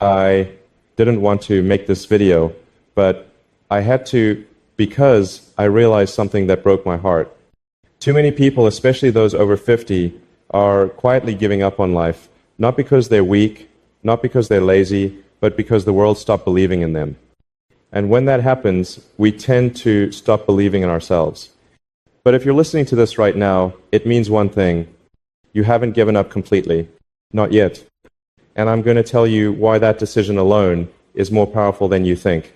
I didn't want to make this video, but I had to because I realized something that broke my heart. Too many people, especially those over 50, are quietly giving up on life, not because they're weak, not because they're lazy, but because the world stopped believing in them. And when that happens, we tend to stop believing in ourselves. But if you're listening to this right now, it means one thing. You haven't given up completely. Not yet. And I'm going to tell you why that decision alone is more powerful than you think.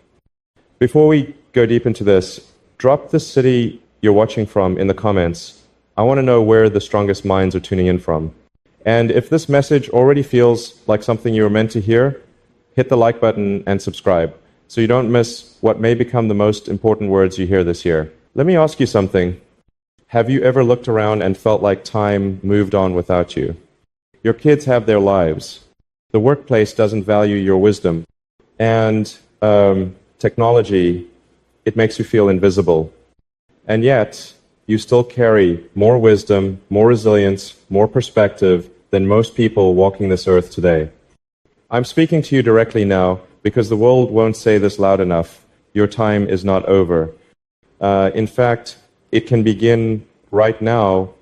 Before we go deep into this, drop the city you're watching from in the comments. I want to know where the strongest minds are tuning in from. And if this message already feels like something you were meant to hear, hit the like button and subscribe so you don't miss what may become the most important words you hear this year. Let me ask you something. Have you ever looked around and felt like time moved on without you? Your kids have their lives. The workplace doesn't value your wisdom. And technology, it makes you feel invisible. And yet, you still carry more wisdom, more resilience, more perspective than most people walking this earth today. I'm speaking to you directly now because the world won't say this loud enough. Your time is not over. In fact, it can begin right now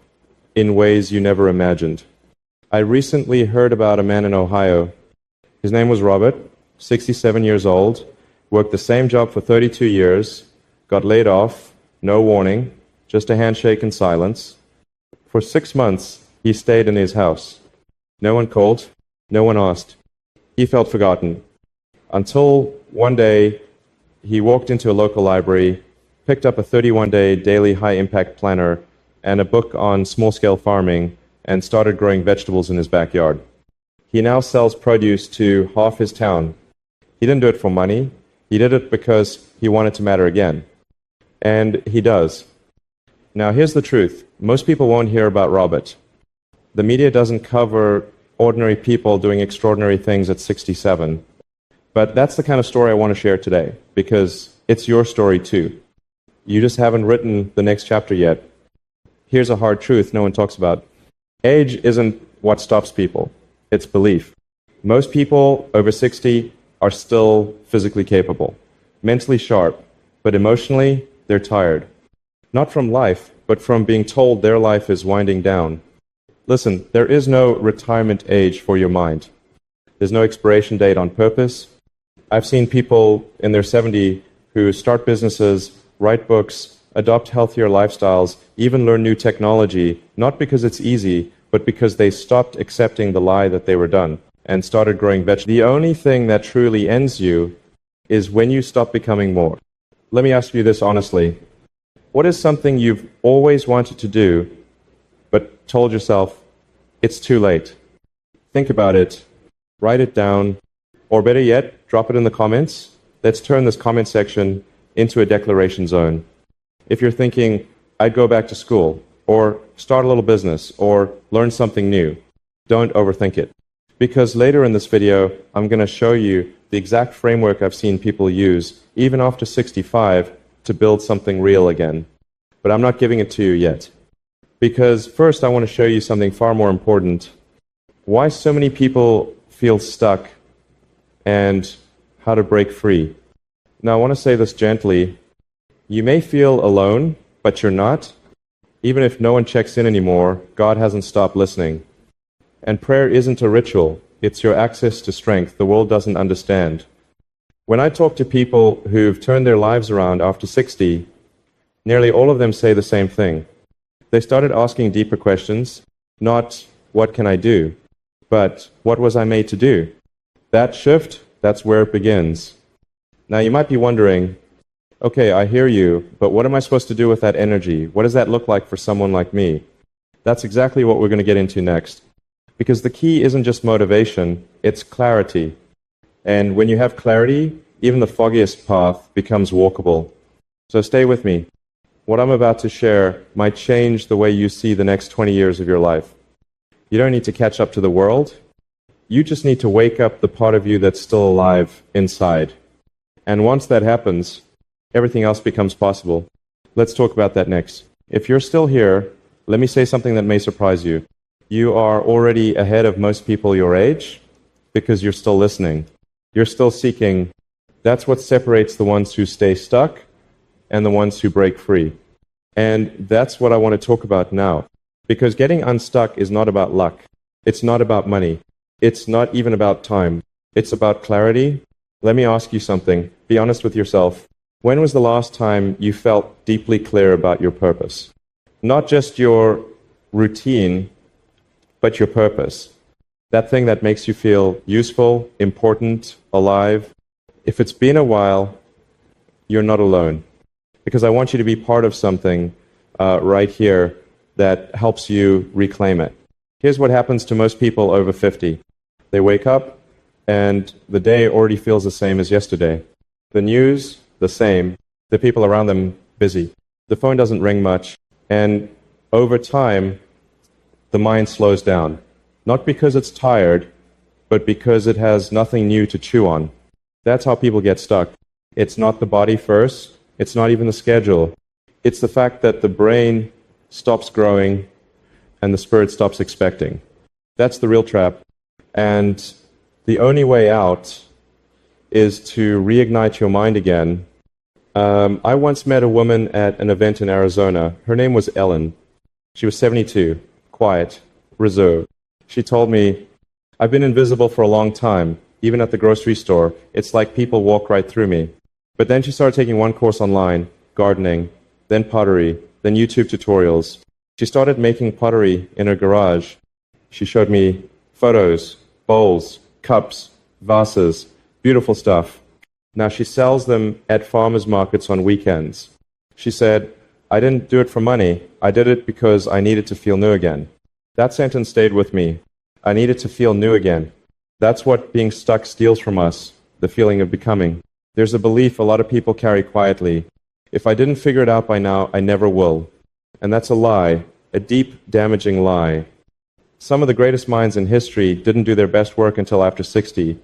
in ways you never imagined. I recently heard about a man in Ohio. His name was Robert, 67 years old, worked the same job for 32 years, got laid off, no warning, just a handshake and silence. For 6 months, he stayed in his house. No one called, no one asked. He felt forgotten. Until one day, he walked into a local library, picked up a 31-day daily high-impact planner and a book on small-scale farming, and started growing vegetables in his backyard. He now sells produce to half his town. He didn't do it for money. He did it because he wanted to matter again. And he does. Now, here's the truth. Most people won't hear about Robert. The media doesn't cover ordinary people doing extraordinary things at 67. But that's the kind of story I want to share today, because it's your story too. You just haven't written the next chapter yet. Here's a hard truth no one talks about. Age isn't what stops people. It's belief. Most people over 60 are still physically capable, mentally sharp, but emotionally, they're tired. Not from life, but from being told their life is winding down. Listen, there is no retirement age for your mind. There's no expiration date on purpose. I've seen people in their 70s who start businesses, write books, adopt healthier lifestyles, even learn new technology, not because it's easy, but because they stopped accepting the lie that they were done and started growing vegetables. The only thing that truly ends you is when you stop becoming more. Let me ask you this honestly. What is something you've always wanted to do, but told yourself, it's too late? Think about it, write it down, or better yet, drop it in the comments. Let's turn this comment section into a declaration zone. If you're thinking, I'd go back to school, or start a little business, or learn something new, don't overthink it. Because later in this video, I'm going to show you the exact framework I've seen people use, even after 65, to build something real again. But I'm not giving it to you yet. Because first I want to show you something far more important. Why so many people feel stuck and how to break free. Now I want to say this gently. You may feel alone, but you're not. Even if no one checks in anymore, God hasn't stopped listening. And prayer isn't a ritual. It's your access to strength the world doesn't understand. When I talk to people who've turned their lives around after 60, nearly all of them say the same thing. They started asking deeper questions, not what can I do, but what was I made to do? That shift, that's where it begins. Now you might be wondering, okay, I hear you, but what am I supposed to do with that energy? What does that look like for someone like me? That's exactly what we're going to get into next. Because the key isn't just motivation, it's clarity. And when you have clarity, even the foggiest path becomes walkable. So stay with me. What I'm about to share might change the way you see the next 20 years of your life. You don't need to catch up to the world. You just need to wake up the part of you that's still alive inside. And once that happens, everything else becomes possible. Let's talk about that next. If you're still here, let me say something that may surprise you. You are already ahead of most people your age because you're still listening. You're still seeking. That's what separates the ones who stay stuck and the ones who break free. And that's what I want to talk about now. Because getting unstuck is not about luck. It's not about money. It's not even about time. It's about clarity. Let me ask you something. Be honest with yourself. When was the last time you felt deeply clear about your purpose? Not just your routine, but your purpose. That thing that makes you feel useful, important, alive. If it's been a while, you're not alone. Because I want you to be part of something right here that helps you reclaim it. Here's what happens to most people over 50. They wake up and the day already feels the same as yesterday. The news, the same. The people around them, busy. The phone doesn't ring much. And over time, the mind slows down. Not because it's tired, but because it has nothing new to chew on. That's how people get stuck. It's not the body first. It's not even the schedule. It's the fact that the brain stops growing and the spirit stops expecting. That's the real trap. And the only way out is to reignite your mind again. I once met a woman at an event in Arizona. Her name was Ellen. She was 72, quiet, reserved. She told me, I've been invisible for a long time, even at the grocery store. It's like people walk right through me. But then she started taking one course online, gardening, then pottery, then YouTube tutorials. She started making pottery in her garage. She showed me photos, bowls, cups, vases, beautiful stuff. Now she sells them at farmers markets on weekends. She said, I didn't do it for money. I did it because I needed to feel new again. That sentence stayed with me. I needed to feel new again. That's what being stuck steals from us, the feeling of becoming. There's a belief a lot of people carry quietly. If I didn't figure it out by now, I never will. And that's a lie, a deep, damaging lie. Some of the greatest minds in history didn't do their best work until after 60.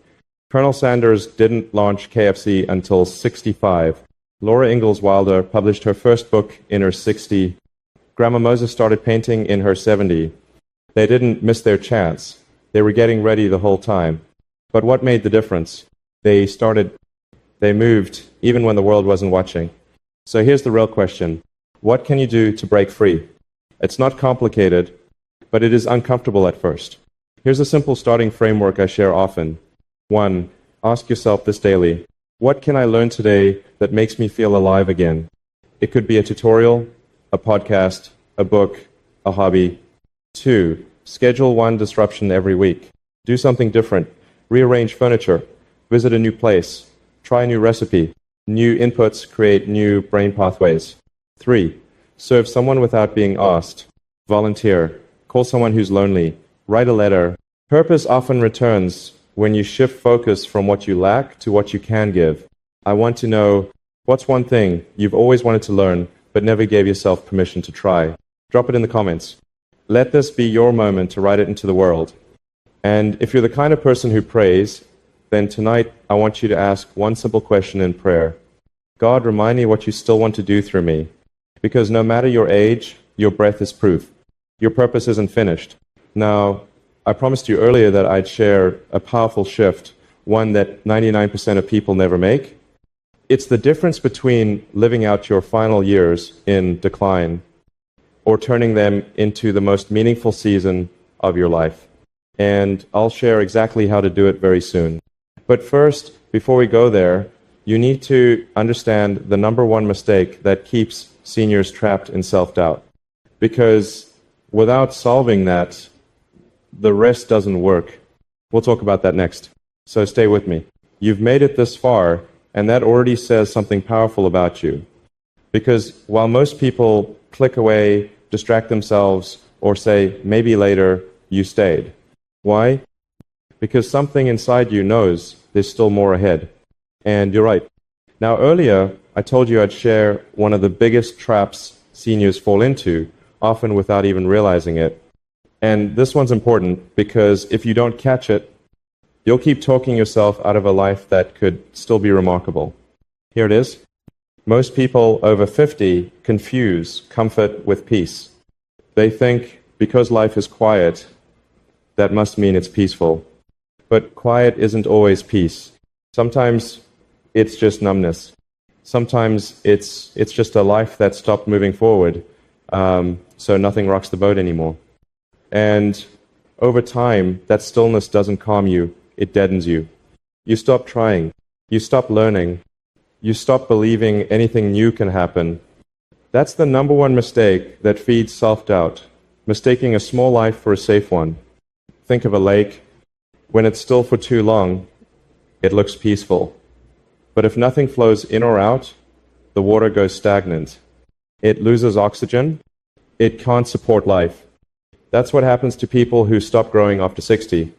Colonel Sanders didn't launch KFC until 65. Laura Ingalls Wilder published her first book in her 60s. Grandma Moses started painting in her 70s. They didn't miss their chance. They were getting ready the whole time. But what made the difference? They moved, even when the world wasn't watching. So here's the real question. What can you do to break free? It's not complicated, but it is uncomfortable at first. Here's a simple starting framework I share often. 1. Ask yourself this daily. What can I learn today that makes me feel alive again? It could be a tutorial, a podcast, a book, a hobby. 2. Schedule one disruption every week. Do something different. Rearrange furniture. Visit a new place. Try a new recipe. New inputs create new brain pathways. 3. Serve someone without being asked. Volunteer. Call someone who's lonely. Write a letter. Purpose often returns when you shift focus from what you lack to what you can give. I want to know, what's one thing you've always wanted to learn but never gave yourself permission to try? Drop it in the comments. Let this be your moment to write it into the world. And if you're the kind of person who prays, then tonight I want you to ask one simple question in prayer. God, remind me what you still want to do through me. Because no matter your age, your breath is proof. Your purpose isn't finished. Now, I promised you earlier that I'd share a powerful shift, one that 99% of people never make. It's the difference between living out your final years in decline or turning them into the most meaningful season of your life. And I'll share exactly how to do it very soon. But first, before we go there, you need to understand the number one mistake that keeps seniors trapped in self-doubt. Because without solving that, the rest doesn't work. We'll talk about that next. So stay with me. You've made it this far, and that already says something powerful about you. Because while most people click away, distract themselves, or say, maybe later, you stayed. Why? Because something inside you knows there's still more ahead. And you're right. Now, earlier, I told you I'd share one of the biggest traps seniors fall into, often without even realizing it. And this one's important because if you don't catch it, you'll keep talking yourself out of a life that could still be remarkable. Here it is. Most people over 50 confuse comfort with peace. They think because life is quiet, that must mean it's peaceful. But quiet isn't always peace. Sometimes it's just numbness. Sometimes it's just a life that stopped moving forward, so nothing rocks the boat anymore. And over time, that stillness doesn't calm you, it deadens you. You stop trying, you stop learning, you stop believing anything new can happen. That's the number one mistake that feeds self-doubt, mistaking a small life for a safe one. Think of a lake. When it's still for too long, it looks peaceful. But if nothing flows in or out, the water goes stagnant. It loses oxygen. It can't support life. That's what happens to people who stop growing after 60.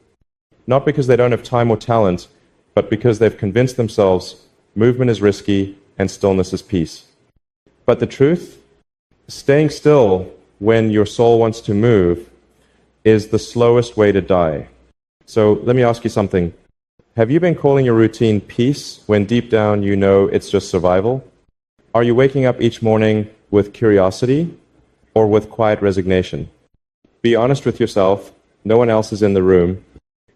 Not because they don't have time or talent, but because they've convinced themselves movement is risky and stillness is peace. But the truth, staying still when your soul wants to move is the slowest way to die. So let me ask you something. Have you been calling your routine peace when deep down you know it's just survival? Are you waking up each morning with curiosity or with quiet resignation? Be honest with yourself. No one else is in the room.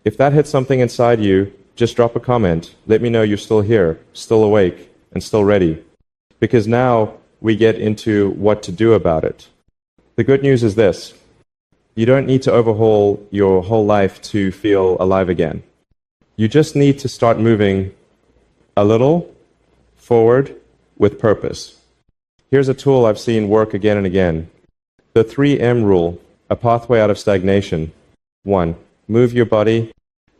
If that hits something inside you, just drop a comment. Let me know you're still here, still awake, and still ready. Because now we get into what to do about it. The good news is this. You don't need to overhaul your whole life to feel alive again. You just need to start moving a little forward with purpose. Here's a tool I've seen work again and again. The 3M rule, a pathway out of stagnation. 1. Move your body,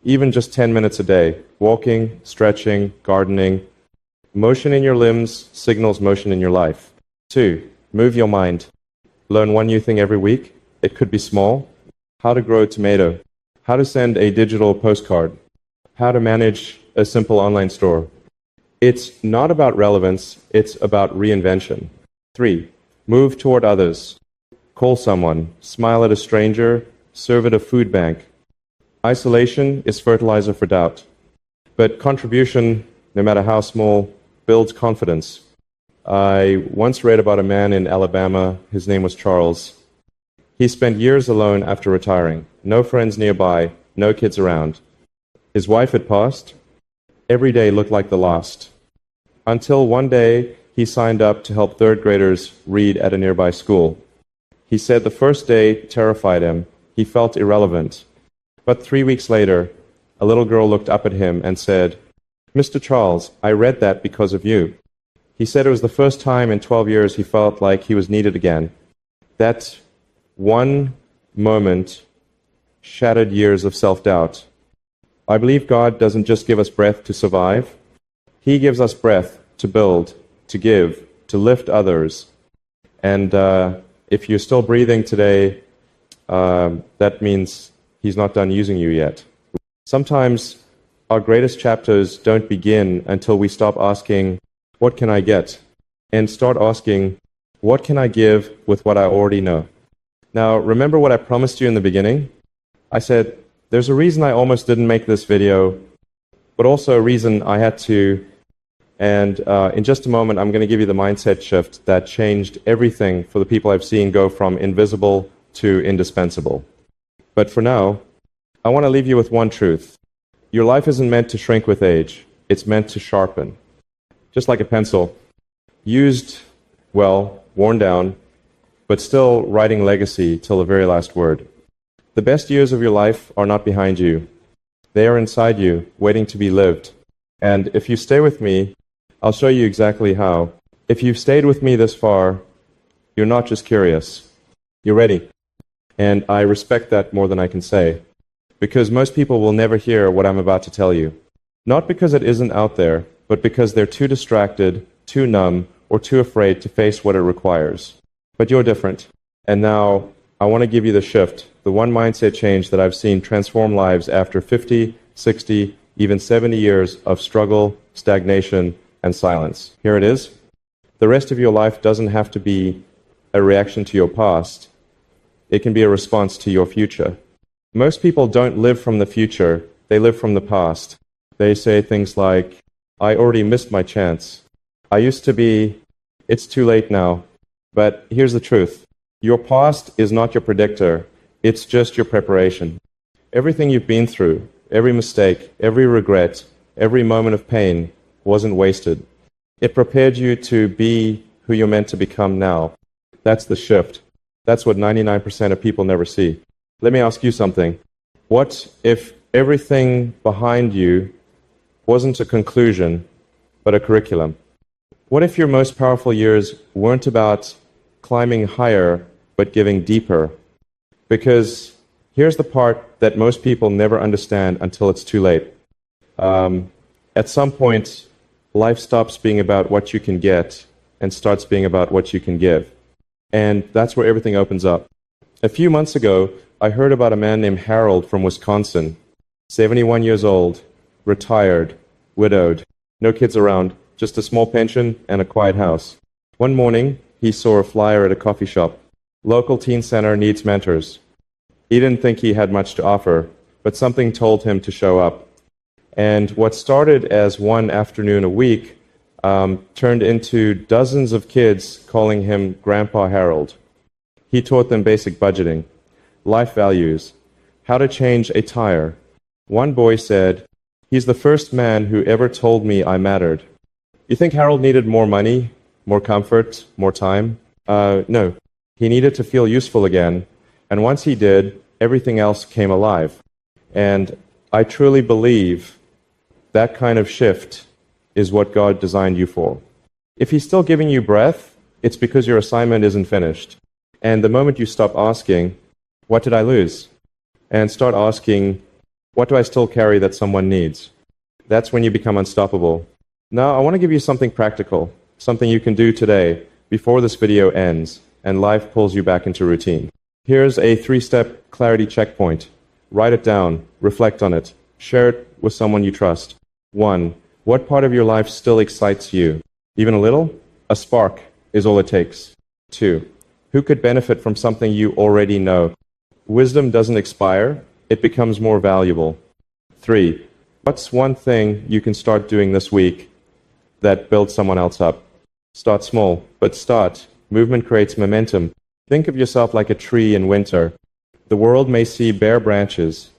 even just 10 minutes a day. Walking, stretching, gardening. Motion in your limbs signals motion in your life. 2. Move your mind. Learn one new thing every week. It could be small. How to grow a tomato. How to send a digital postcard. How to manage a simple online store. It's not about relevance, it's about reinvention. 3. Move toward others. Call someone, smile at a stranger, serve at a food bank. Isolation is fertilizer for doubt. But contribution, no matter how small, builds confidence. I once read about a man in Alabama. His name was Charles. He spent years alone after retiring. No friends nearby, no kids around. His wife had passed. Every day looked like the last. Until one day, he signed up to help third graders read at a nearby school. He said the first day terrified him. He felt irrelevant. But 3 weeks later, a little girl looked up at him and said, "Mr. Charles, I read that because of you." He said it was the first time in 12 years he felt like he was needed again. That one moment shattered years of self-doubt. I believe God doesn't just give us breath to survive. He gives us breath to build, to give, to lift others. And if you're still breathing today, that means He's not done using you yet. Sometimes our greatest chapters don't begin until we stop asking, "What can I get?" and start asking, "What can I give with what I already know?" Now, remember what I promised you in the beginning? I said, there's a reason I almost didn't make this video, but also a reason I had to. And in just a moment, I'm going to give you the mindset shift that changed everything for the people I've seen go from invisible to indispensable. But for now, I want to leave you with one truth. Your life isn't meant to shrink with age. It's meant to sharpen. Just like a pencil. Used, well, worn down, but still writing legacy till the very last word. The best years of your life are not behind you. They are inside you, waiting to be lived. And if you stay with me, I'll show you exactly how. If you've stayed with me this far, you're not just curious. You're ready. And I respect that more than I can say. Because most people will never hear what I'm about to tell you. Not because it isn't out there, but because they're too distracted, too numb, or too afraid to face what it requires. But you're different. And now, I want to give you the shift, the one mindset change that I've seen transform lives after 50, 60, even 70 years of struggle, stagnation, and silence. Here it is. The rest of your life doesn't have to be a reaction to your past. It can be a response to your future. Most people don't live from the future, they live from the past. They say things like, "I already missed my chance. I used to be, it's too late now." But here's the truth. Your past is not your predictor. It's just your preparation. Everything you've been through, every mistake, every regret, every moment of pain wasn't wasted. It prepared you to be who you're meant to become now. That's the shift. That's what 99% of people never see. Let me ask you something. What if everything behind you wasn't a conclusion, but a curriculum? What if your most powerful years weren't about climbing higher, but giving deeper? Because here's the part that most people never understand until it's too late. At some point, life stops being about what you can get and starts being about what you can give. And that's where everything opens up. A few months ago, I heard about a man named Harold from Wisconsin, 71 years old, retired, widowed, no kids around, just a small pension and a quiet house. One morning, he saw a flyer at a coffee shop. Local teen center needs mentors. He didn't think he had much to offer, but something told him to show up. And what started as one afternoon a week turned into dozens of kids calling him Grandpa Harold. He taught them basic budgeting, life values, how to change a tire. One boy said, "He's the first man who ever told me I mattered." You think Harold needed more money, more comfort, more time? No. He needed to feel useful again. And once he did, everything else came alive. And I truly believe that kind of shift is what God designed you for. If He's still giving you breath, it's because your assignment isn't finished. And the moment you stop asking, "What did I lose?" and start asking, "What do I still carry that someone needs?" that's when you become unstoppable. Now, I want to give you something practical, something you can do today before this video ends and life pulls you back into routine. Here's a 3-step clarity checkpoint. Write it down, reflect on it, share it with someone you trust. 1. What part of your life still excites you? Even a little? A spark is all it takes. 2. Who could benefit from something you already know? Wisdom doesn't expire, it becomes more valuable. 3. What's one thing you can start doing this week that builds someone else up? Start small, but start. Movement creates momentum. Think of yourself like a tree in winter. The world may see bare branches,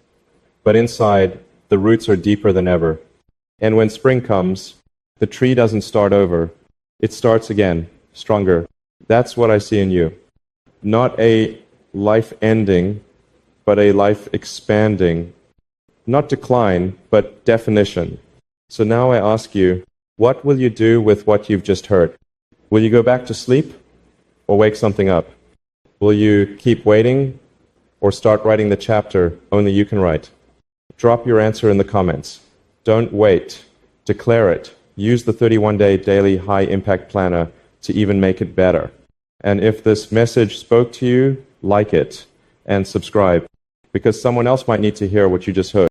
but inside, the roots are deeper than ever. And when spring comes, the tree doesn't start over. It starts again, stronger. That's what I see in you. Not a life ending, but a life expanding. Not decline, but definition. So now I ask you, what will you do with what you've just heard? Will you go back to sleep or wake something up? Will you keep waiting or start writing the chapter only you can write? Drop your answer in the comments. Don't wait. Declare it. Use the 31-day daily high-impact planner to even make it better. And if this message spoke to you, like it and subscribe, because someone else might need to hear what you just heard.